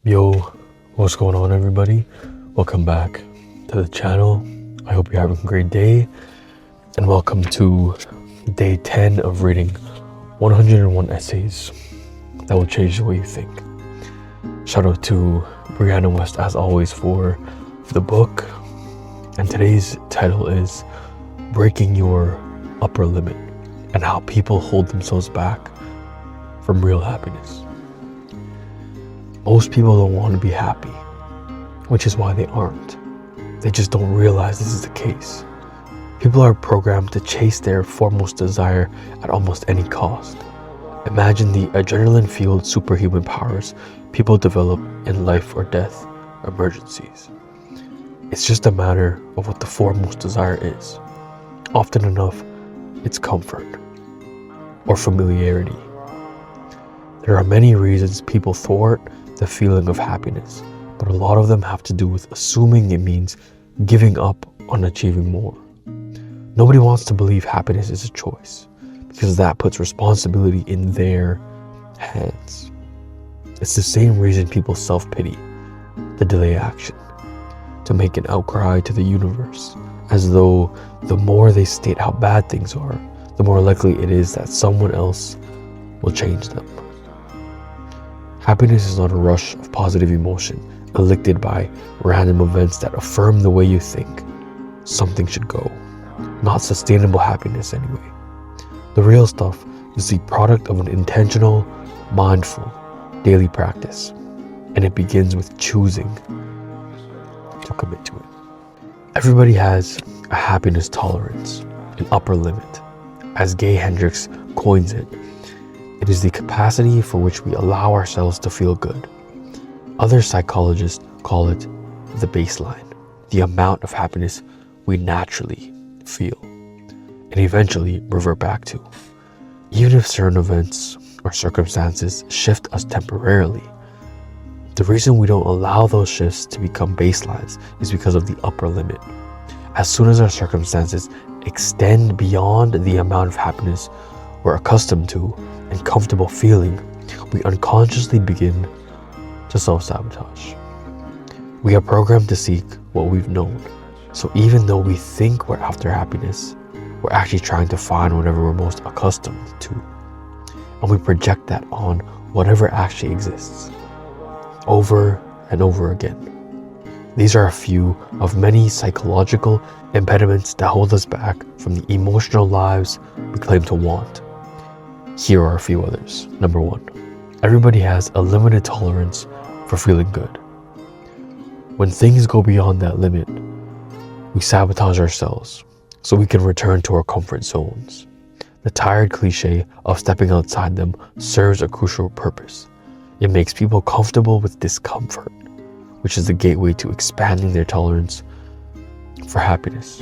Yo, what's going on, everybody? Welcome back to the channel. I hope you're having a great day, and welcome to day 10 of reading 101 essays that will change the way you think. Shout out to Brianna West, as always, for the book, and today's title is Breaking Your Upper Limit and How People Hold Themselves Back from Real Happiness. Most people don't want to be happy, which is why they aren't. They just don't realize this is the case. People are programmed to chase their foremost desire at almost any cost. Imagine the adrenaline-fueled superhuman powers people develop in life or death emergencies. It's just a matter of what the foremost desire is. Often enough, it's comfort or familiarity. There are many reasons people thwart the feeling of happiness, but a lot of them have to do with assuming it means giving up on achieving more. Nobody wants to believe happiness is a choice, because that puts responsibility in their hands. It's the same reason people self-pity, to delay action, to make an outcry to the universe, as though the more they state how bad things are, the more likely it is that someone else will change them. Happiness is not a rush of positive emotion elicited by random events that affirm the way you think something should go. Not sustainable happiness anyway. The real stuff is the product of an intentional, mindful, daily practice, and it begins with choosing to commit to it. Everybody has a happiness tolerance, an upper limit. As Gay Hendricks coins it, it is the capacity for which we allow ourselves to feel good. Other psychologists call it the baseline, the amount of happiness we naturally feel, and eventually revert back to. Even if certain events or circumstances shift us temporarily, the reason we don't allow those shifts to become baselines is because of the upper limit. As soon as our circumstances extend beyond the amount of happiness we're accustomed to and comfortable feeling, we unconsciously begin to self-sabotage. We are programmed to seek what we've known. So even though we think we're after happiness, we're actually trying to find whatever we're most accustomed to. And we project that on whatever actually exists, over and over again. These are a few of many psychological impediments that hold us back from the emotional lives we claim to want. Here are a few others. Number 1, everybody has a limited tolerance for feeling good. When things go beyond that limit, we sabotage ourselves so we can return to our comfort zones. The tired cliche of stepping outside them serves a crucial purpose. It makes people comfortable with discomfort, which is the gateway to expanding their tolerance for happiness.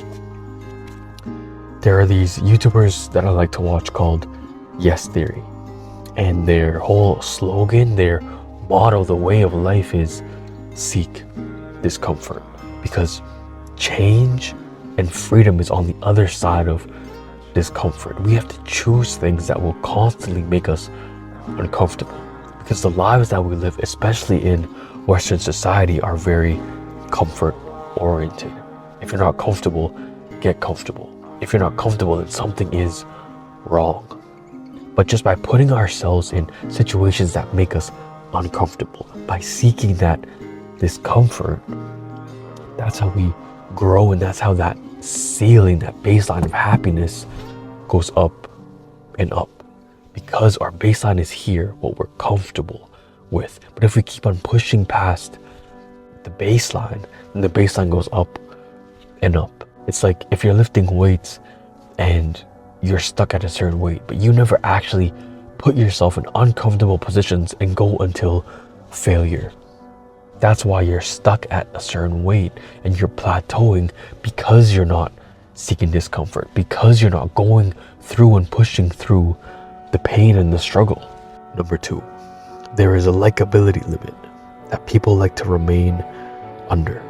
There are these YouTubers that I like to watch called Yes Theory, and their whole slogan, their motto, the way of life is seek discomfort, because change and freedom is on the other side of discomfort. We have to choose things that will constantly make us uncomfortable, because the lives that we live, especially in Western society, are very comfort oriented. If you're not comfortable, get comfortable. If you're not comfortable, then something is wrong. But just by putting ourselves in situations that make us uncomfortable, by seeking that discomfort, that's how we grow, and that's how that ceiling, that baseline of happiness goes up and up. Because our baseline is here, what we're comfortable with. But if we keep on pushing past the baseline, then the baseline goes up and up. It's like if you're lifting weights and you're stuck at a certain weight, but you never actually put yourself in uncomfortable positions and go until failure. That's why you're stuck at a certain weight and you're plateauing, because you're not seeking discomfort, because you're not going through and pushing through the pain and the struggle. Number 2, there is a likability limit that people like to remain under.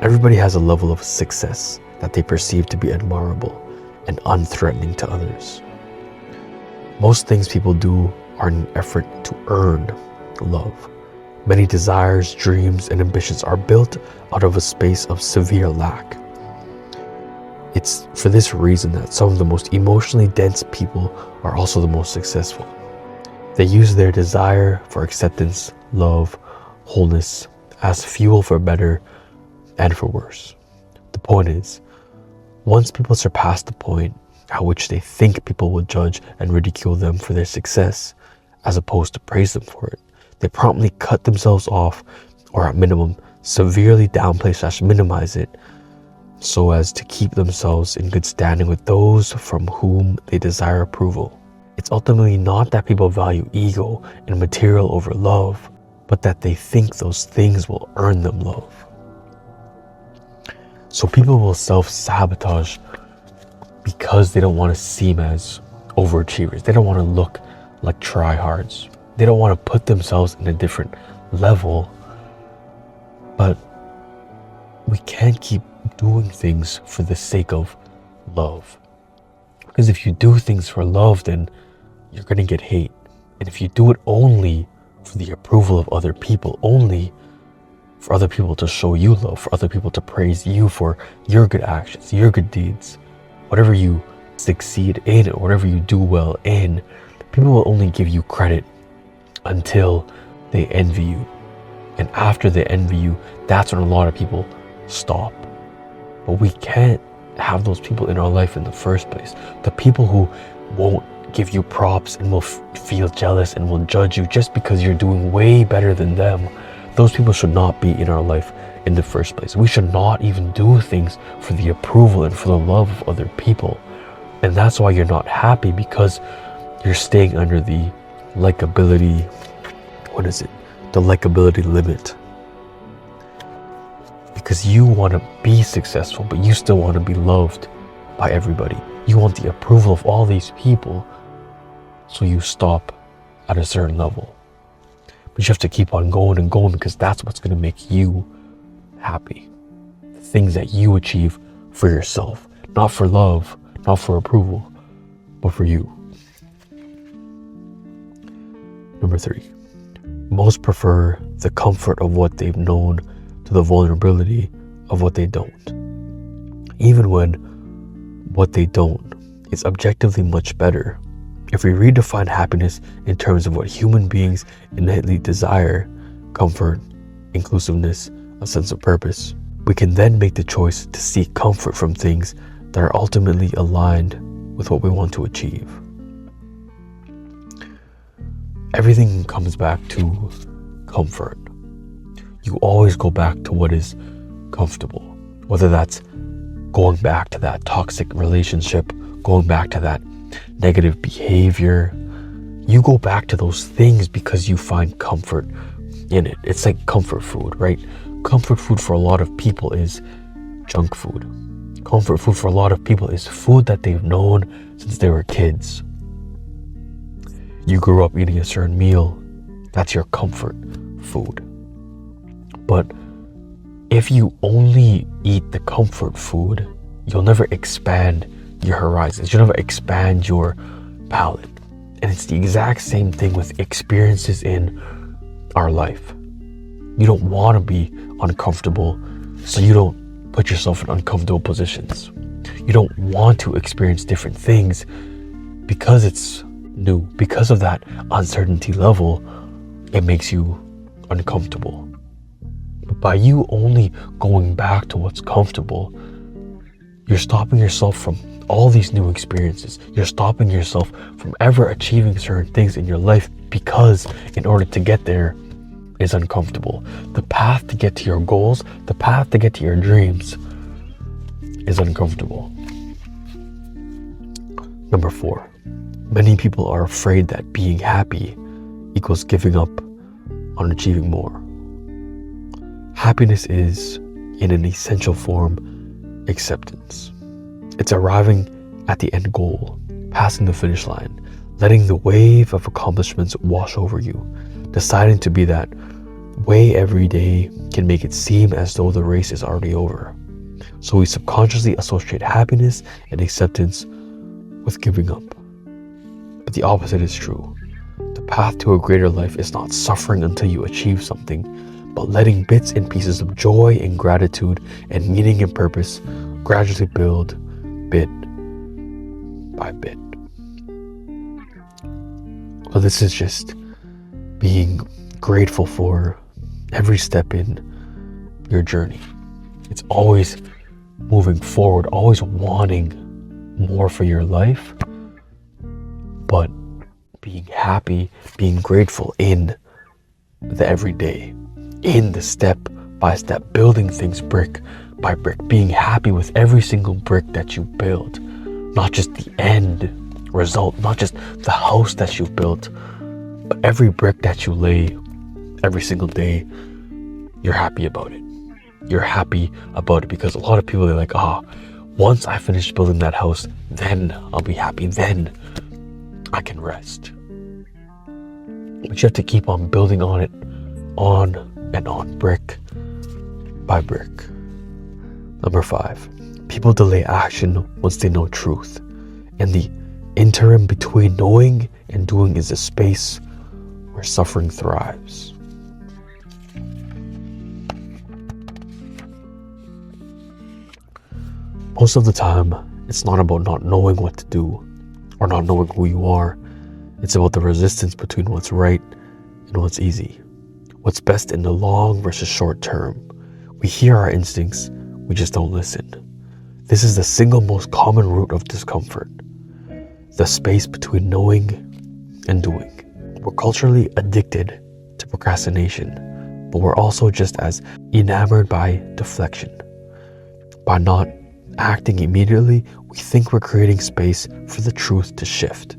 Everybody has a level of success that they perceive to be admirable and unthreatening to others. Most things people do are in an effort to earn love, Many desires, dreams, and ambitions are built out of a space of severe lack. It's for this reason that some of the most emotionally dense people are also the most successful. They use their desire for acceptance, love, wholeness as fuel for better and for worse. The point is, once people surpass the point at which they think people will judge and ridicule them for their success, as opposed to praise them for it, they promptly cut themselves off, or at minimum, severely downplay / minimize it, so as to keep themselves in good standing with those from whom they desire approval. It's ultimately not that people value ego and material over love, but that they think those things will earn them love. So people will self-sabotage because they don't want to seem as overachievers. They don't want to look like tryhards. They don't want to put themselves in a different level. But we can't keep doing things for the sake of love. Because if you do things for love, then you're going to get hate. And if you do it only for the approval of other people, only for other people to show you love, for other people to praise you for your good actions, your good deeds, whatever you succeed in or whatever you do well in, people will only give you credit until they envy you. And after they envy you, that's when a lot of people stop. But we can't have those people in our life in the first place. The people who won't give you props and will feel jealous and will judge you just because you're doing way better than them, those people should not be in our life in the first place. We should not even do things for the approval and for the love of other people. And that's why you're not happy, because you're staying under the likability, the likability limit. Because you want to be successful, but you still want to be loved by everybody. You want the approval of all these people, so you stop at a certain level. But you have to keep on going and going, because that's what's going to make you happy. The things that you achieve for yourself, not for love, not for approval, but for you. Number 3, most prefer the comfort of what they've known to the vulnerability of what they don't. Even when what they don't is objectively much better. If we redefine happiness in terms of what human beings innately desire, comfort, inclusiveness, a sense of purpose, we can then make the choice to seek comfort from things that are ultimately aligned with what we want to achieve. Everything comes back to comfort. You always go back to what is comfortable, whether that's going back to that toxic relationship, going back to that negative behavior. You go back to those things because you find comfort in it. It's like comfort food, right? Comfort food for a lot of people is junk food. Comfort food for a lot of people is food that they've known since they were kids. You grew up eating a certain meal, that's your comfort food. But if you only eat the comfort food, you'll never expand your horizons. You'll never expand your palate. And it's the exact same thing with experiences in our life. You don't want to be uncomfortable, so you don't put yourself in uncomfortable positions. You don't want to experience different things because it's new. Because of that uncertainty level, it makes you uncomfortable. But by you only going back to what's comfortable, you're stopping yourself from all these new experiences. You're stopping yourself from ever achieving certain things in your life, because in order to get there is uncomfortable. The path to get to your goals, the path to get to your dreams is uncomfortable. Number 4, many people are afraid that being happy equals giving up on achieving more. Happiness is, in an essential form, acceptance. It's arriving at the end goal, passing the finish line, letting the wave of accomplishments wash over you. Deciding to be that way every day can make it seem as though the race is already over. So we subconsciously associate happiness and acceptance with giving up. But the opposite is true. The path to a greater life is not suffering until you achieve something, but letting bits and pieces of joy and gratitude and meaning and purpose gradually build bit by bit. So this is just being grateful for every step in your journey. It's always moving forward, always wanting more for your life, but being happy, being grateful in the everyday, in the step by step, building things brick by brick, being happy with every single brick that you build, not just the end result, not just the house that you built, but every brick that you lay every single day. You're happy about it. You're happy about it because a lot of people are like, once I finish building that house, then I'll be happy, then I can rest. But you have to keep on building on it, on and on, brick by brick. Number 5, people delay action once they know truth. And the interim between knowing and doing is a space where suffering thrives. Most of the time, it's not about not knowing what to do or not knowing who you are. It's about the resistance between what's right and what's easy, what's best in the long versus short term. We hear our instincts, we just don't listen. This is the single most common root of discomfort, the space between knowing and doing. We're culturally addicted to procrastination, but we're also just as enamored by deflection. By not acting immediately, we think we're creating space for the truth to shift,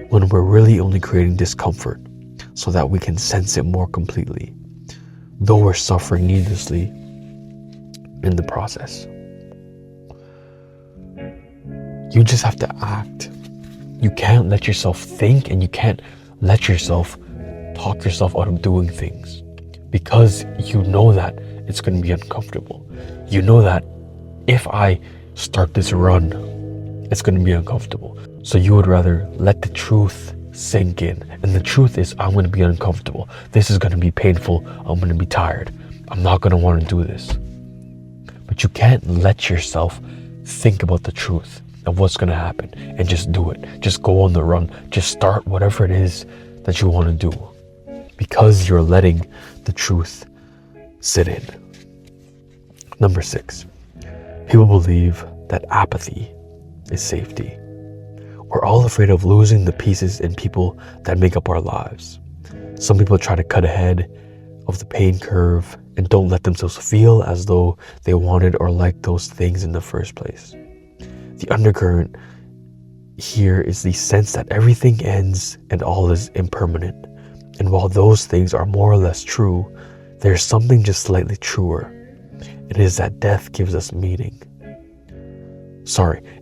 when we're really only creating discomfort so that we can sense it more completely, though we're suffering needlessly in the process. You just have to act. You can't let yourself think, and you can't let yourself talk yourself out of doing things, because you know that it's going to be uncomfortable. You know that if I start this run, it's going to be uncomfortable. So you would rather let the truth sink in. And the truth is, I'm going to be uncomfortable. This is going to be painful. I'm going to be tired. I'm not going to want to do this. But you can't let yourself think about the truth of what's going to happen and just do it. Just go on the run. Just start whatever it is that you want to do, because you're letting the truth sit in. Number 6, people believe that apathy is safety. We're all afraid of losing the pieces and people that make up our lives. Some people try to cut ahead of the pain curve and don't let themselves feel as though they wanted or liked those things in the first place. The undercurrent here is the sense that everything ends and all is impermanent. And while those things are more or less true, there's something just slightly truer. It is that death gives us meaning.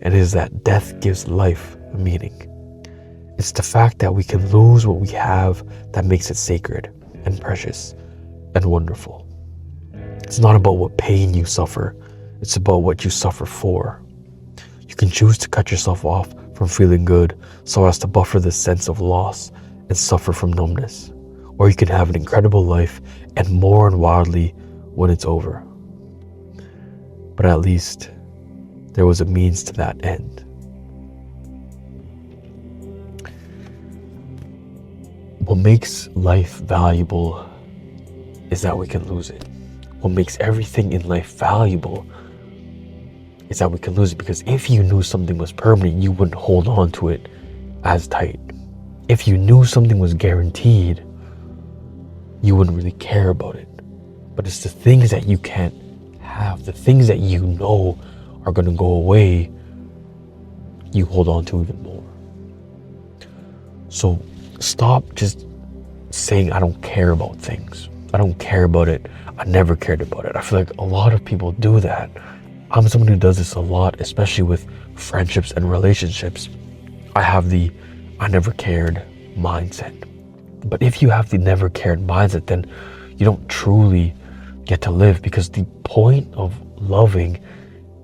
It is that death gives life meaning. It's the fact that we can lose what we have that makes it sacred and precious and wonderful. It's not about what pain you suffer, it's about what you suffer for. You can choose to cut yourself off from feeling good so as to buffer the sense of loss and suffer from numbness. Or you can have an incredible life and mourn wildly when it's over. But at least there was a means to that end. What makes life valuable is that we can lose it. What makes everything in life valuable is that we can lose it, because if you knew something was permanent, you wouldn't hold on to it as tight. If you knew something was guaranteed, you wouldn't really care about it. But it's the things that you can't have, the things that you know are going to go away, you hold on to even more. So stop just saying, I don't care about things. I don't care about it. I never cared about it. I feel like a lot of people do that. I'm someone who does this a lot, especially with friendships and relationships. I have the I never cared mindset. But if you have the never cared mindset, then you don't truly get to live, because the point of loving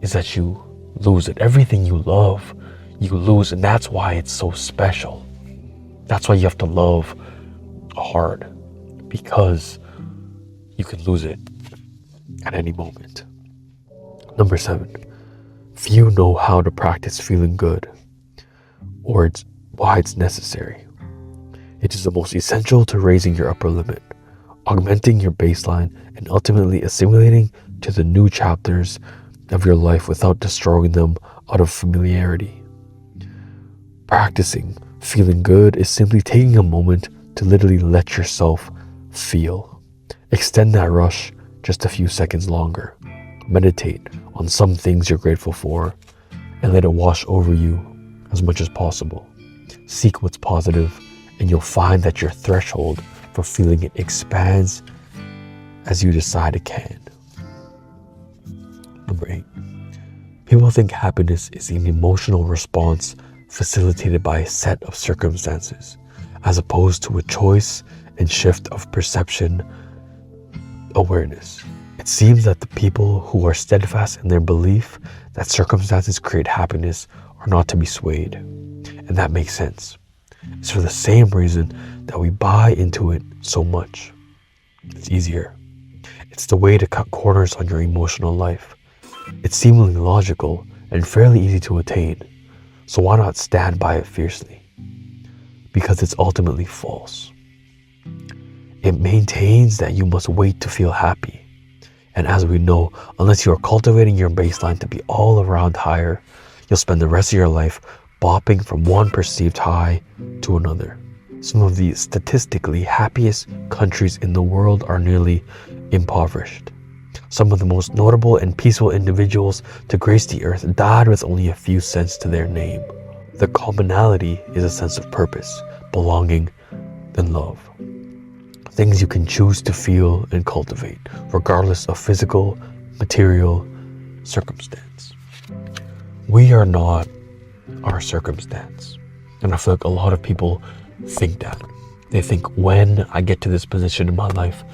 is that you lose it. Everything you love, you lose, and that's why it's so special. That's why you have to love hard, because you can lose it at any moment. Number 7, few know how to practice feeling good, or why it's necessary. It is the most essential to raising your upper limit, augmenting your baseline, and ultimately assimilating to the new chapters of your life without destroying them out of familiarity. Practicing feeling good is simply taking a moment to literally let yourself feel. Extend that rush just a few seconds longer. Meditate on some things you're grateful for and let it wash over you as much as possible. Seek what's positive, and you'll find that your threshold for feeling it expands as you decide it can. Number 8, people think happiness is an emotional response facilitated by a set of circumstances, as opposed to a choice and shift of perception awareness. It seems that the people who are steadfast in their belief that circumstances create happiness are not to be swayed. And that makes sense. It's for the same reason that we buy into it so much. It's easier. It's the way to cut corners on your emotional life. It's seemingly logical and fairly easy to attain. So why not stand by it fiercely? Because it's ultimately false. It maintains that you must wait to feel happy. And as we know, unless you are cultivating your baseline to be all around higher, you'll spend the rest of your life bopping from one perceived high to another. Some of the statistically happiest countries in the world are nearly impoverished. Some of the most notable and peaceful individuals to grace the earth died with only a few cents to their name. The commonality is a sense of purpose, belonging, and love. Things you can choose to feel and cultivate, regardless of physical, material, circumstance. We are not our circumstance. And I feel like a lot of people think that. They think, when I get to this position in my life,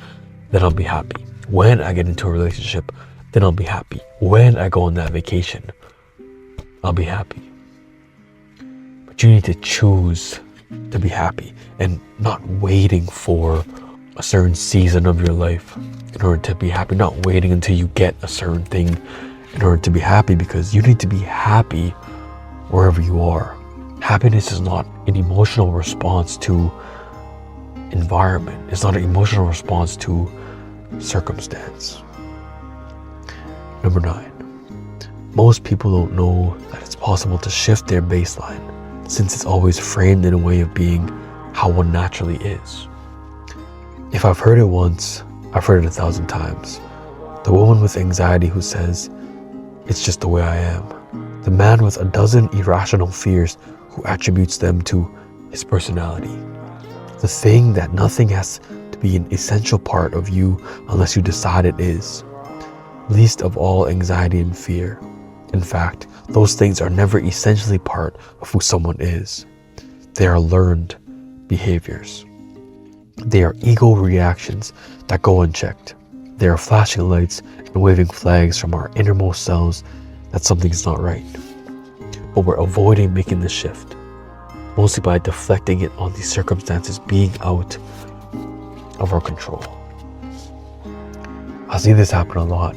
then I'll be happy. When I get into a relationship, then I'll be happy. When I go on that vacation, I'll be happy. But you need to choose to be happy and not waiting for a certain season of your life in order to be happy, not waiting until you get a certain thing in order to be happy, because you need to be happy wherever you are. Happiness is not an emotional response to environment. It's not an emotional response to circumstance. Number 9, most people don't know that it's possible to shift their baseline, since it's always framed in a way of being how one naturally is. If I've heard it once, I've heard it 1,000 times. The woman with anxiety who says, "It's just the way I am." The man with a dozen irrational fears who attributes them to his personality. The thing that nothing has to be an essential part of you unless you decide it is. Least of all anxiety and fear. In fact, those things are never essentially part of who someone is. They are learned behaviors. They are ego reactions that go unchecked. They are flashing lights and waving flags from our innermost selves that something's not right. But we're avoiding making the shift, mostly by deflecting it on these circumstances being out of our control. I see this happen a lot,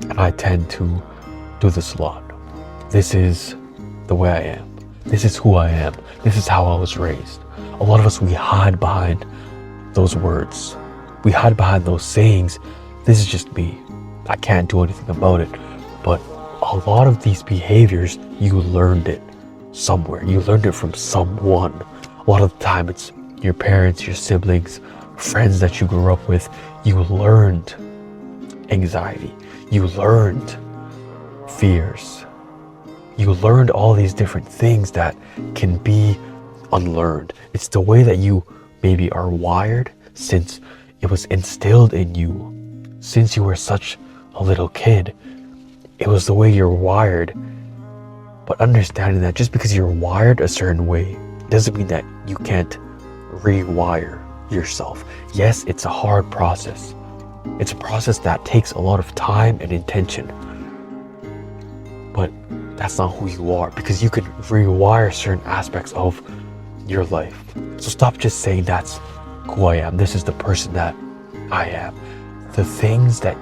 and I tend to do this a lot. This is the way I am. This is who I am. This is how I was raised. A lot of us, we hide behind those words. We hide behind those sayings. This is just me. I can't do anything about it. But a lot of these behaviors, you learned it somewhere. You learned it from someone. A lot of the time it's your parents, your siblings, friends that you grew up with. You learned anxiety. You learned fears. You learned all these different things that can be unlearned. It's the way that you maybe are wired, since it was instilled in you since you were such a little kid. It was the way you're wired. But understanding that just because you're wired a certain way doesn't mean that you can't rewire yourself. Yes, it's a hard process. It's a process that takes a lot of time and intention. But that's not who you are, because you can rewire certain aspects of your life. So stop just saying that's who I am. This is the person that I am. The things that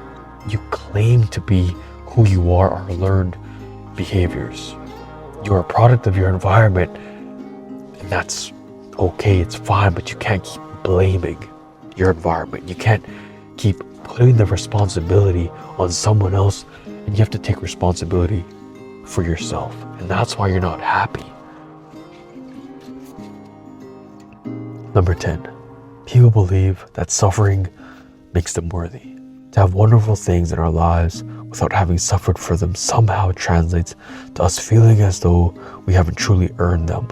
you claim to be who you are learned behaviors. You're a product of your environment, and that's okay, it's fine, but you can't keep blaming your environment. You can't keep putting the responsibility on someone else, and you have to take responsibility for yourself. And that's why you're not happy. Number 10, people believe that suffering makes them worthy. To have wonderful things in our lives without having suffered for them somehow translates to us feeling as though we haven't truly earned them,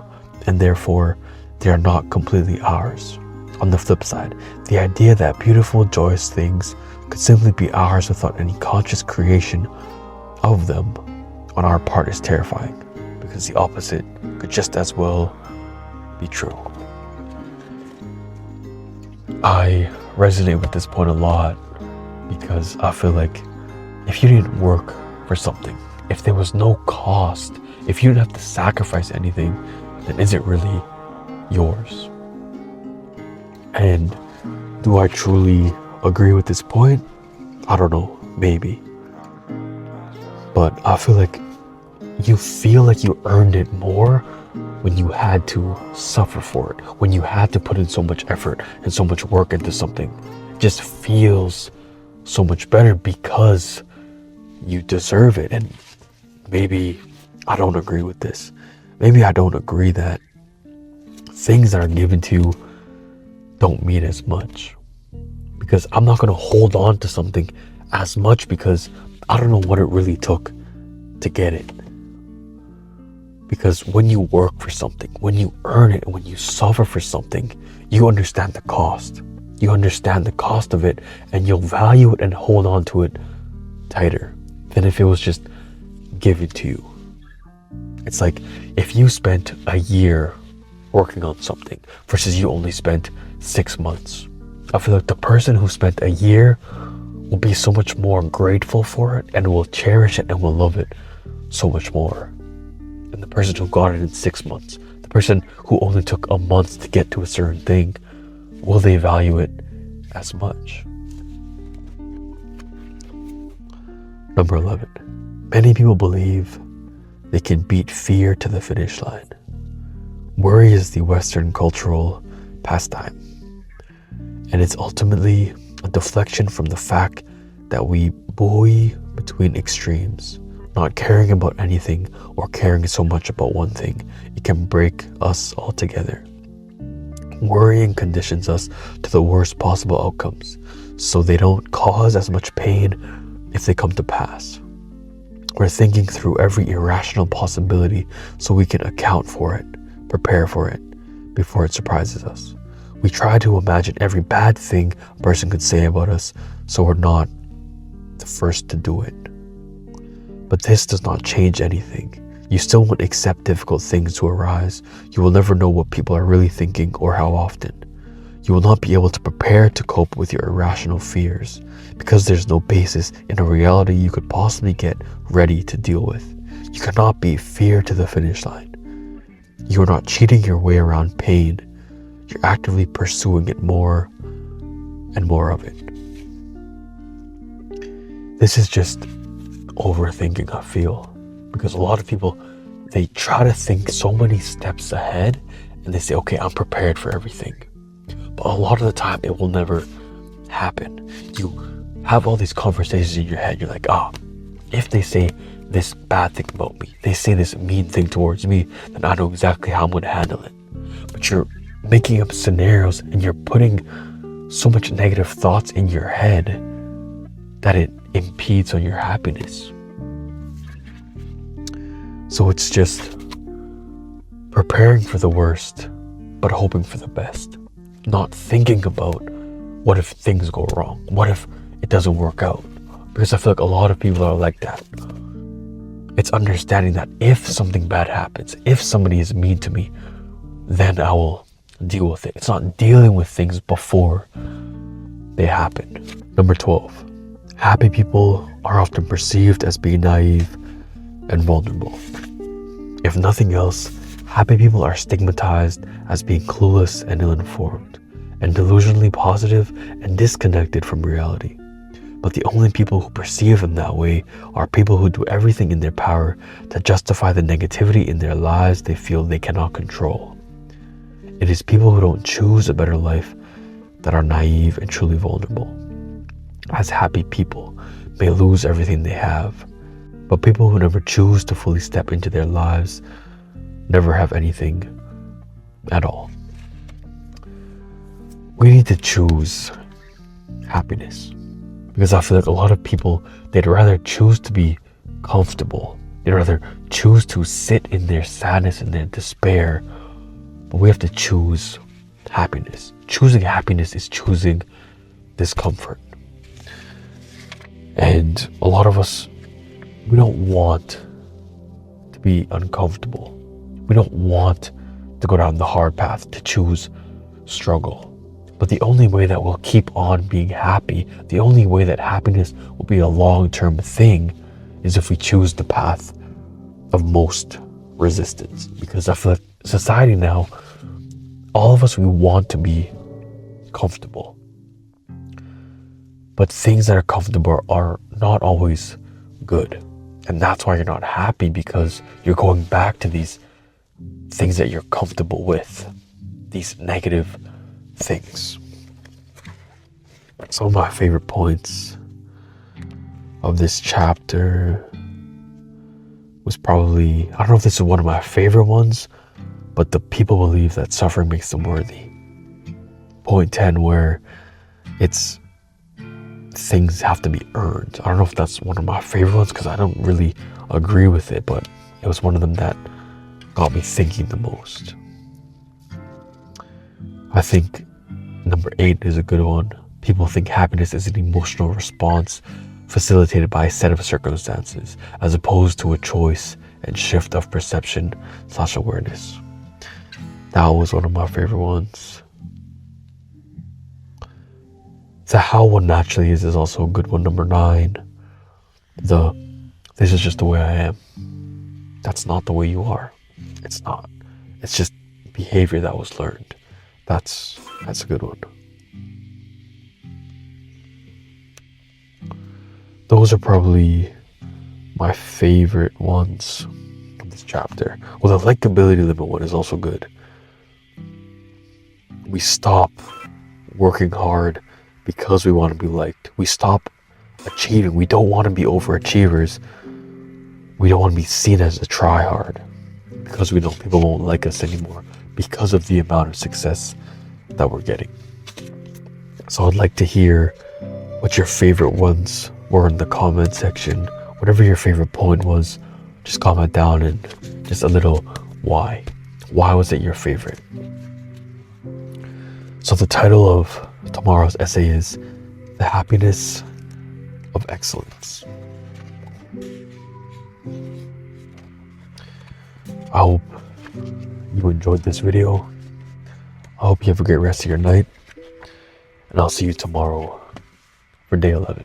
and therefore they are not completely ours. On the flip side, the idea that beautiful, joyous things could simply be ours without any conscious creation of them on our part is terrifying, because the opposite could just as well be true. I resonate with this point a lot because I feel like if you didn't work for something, if there was no cost, if you didn't have to sacrifice anything, then is it really yours? And do I truly agree with this point? I don't know, maybe. But I feel like you earned it more when you had to suffer for it, when you had to put in so much effort and so much work into something. It just feels so much better because you deserve it. And maybe I don't agree with this. Maybe I don't agree that things that are given to you don't mean as much, because I'm not going to hold on to something as much because I don't know what it really took to get it. Because when you work for something, when you earn it, and when you suffer for something, you understand the cost. You understand the cost of it, and you'll value it and hold on to it tighter than if it was just given to you. It's like if you spent a year working on something versus you only spent 6 months. I feel like the person who spent a year will be so much more grateful for it and will cherish it and will love it so much more than the person who got it in 6 months. The person who only took a month to get to a certain thing, will they value it as much? Number 11, many people believe they can beat fear to the finish line. Worry is the Western cultural pastime, and it's ultimately a deflection from the fact that we buoy between extremes, not caring about anything or caring so much about one thing. It can break us altogether. Worrying conditions us to the worst possible outcomes, so they don't cause as much pain if they come to pass. We're thinking through every irrational possibility so we can account for it, prepare for it, before it surprises us. We try to imagine every bad thing a person could say about us so we're not the first to do it. But this does not change anything. You still won't accept difficult things to arise. You will never know what people are really thinking or how often. You will not be able to prepare to cope with your irrational fears because there's no basis in a reality you could possibly get ready to deal with. You cannot beat fear to the finish line. You are not cheating your way around pain. You're actively pursuing it more and more of it. This is just overthinking, I feel, because a lot of people, they try to think so many steps ahead and they say, okay, I'm prepared for everything. But a lot of the time it will never happen. You have all these conversations in your head. You're like, if they say this bad thing about me, they say this mean thing towards me, then I know exactly how I'm going to handle it. But you're making up scenarios and you're putting so much negative thoughts in your head that it impedes on your happiness. So it's just preparing for the worst, but hoping for the best. Not thinking about what if things go wrong? What if it doesn't work out? Because I feel like a lot of people are like that. It's understanding that if something bad happens, if somebody is mean to me, then I will deal with it. It's not dealing with things before they happen. Number 12, happy people are often perceived as being naive and vulnerable. If nothing else, Happy people are stigmatized as being clueless and ill-informed, and delusionally positive and disconnected from reality. But the only people who perceive them that way are people who do everything in their power to justify the negativity in their lives they feel they cannot control. It is people who don't choose a better life that are naive and truly vulnerable. As happy people may lose everything they have, but people who never choose to fully step into their lives never have anything at all. We need to choose happiness, because I feel like a lot of people, they'd rather choose to be comfortable. They'd rather choose to sit in their sadness and their despair. But we have to choose happiness. Choosing happiness is choosing discomfort. And a lot of us, we don't want to be uncomfortable. We don't want to go down the hard path, to choose struggle. But the only way that we'll keep on being happy, the only way that happiness will be a long-term thing, is if we choose the path of most resistance. Because I feel like society now, all of us, we want to be comfortable. But things that are comfortable are not always good. And that's why you're not happy, because you're going back to these things that you're comfortable with, these negative things. Some of my favorite points of this chapter was probably, I don't know if this is one of my favorite ones, but the people believe that suffering makes them worthy. Point 10, where it's things have to be earned. I don't know if that's one of my favorite ones, because I don't really agree with it, but it was one of them that got me thinking the most. I think number 8 is a good one. People think happiness is an emotional response facilitated by a set of circumstances, as opposed to a choice and shift of perception / awareness. That was one of my favorite ones. The how one naturally is also a good one. Number 9. This is just the way I am. That's not the way you are. It's not. It's just behavior that was learned. That's a good one. Those are probably my favorite ones in this chapter. Well, the likability limit one is also good. We stop working hard because we want to be liked. We stop achieving. We don't want to be overachievers. We don't want to be seen as a tryhard, because we know people won't like us anymore because of the amount of success that we're getting. So I'd like to hear what your favorite ones were in the comment section. Whatever your favorite point was, just comment down and just a little why. Why was it your favorite? So the title of tomorrow's essay is The Happiness of Excellence. I hope you enjoyed this video. I hope you have a great rest of your night. And I'll see you tomorrow for day 11.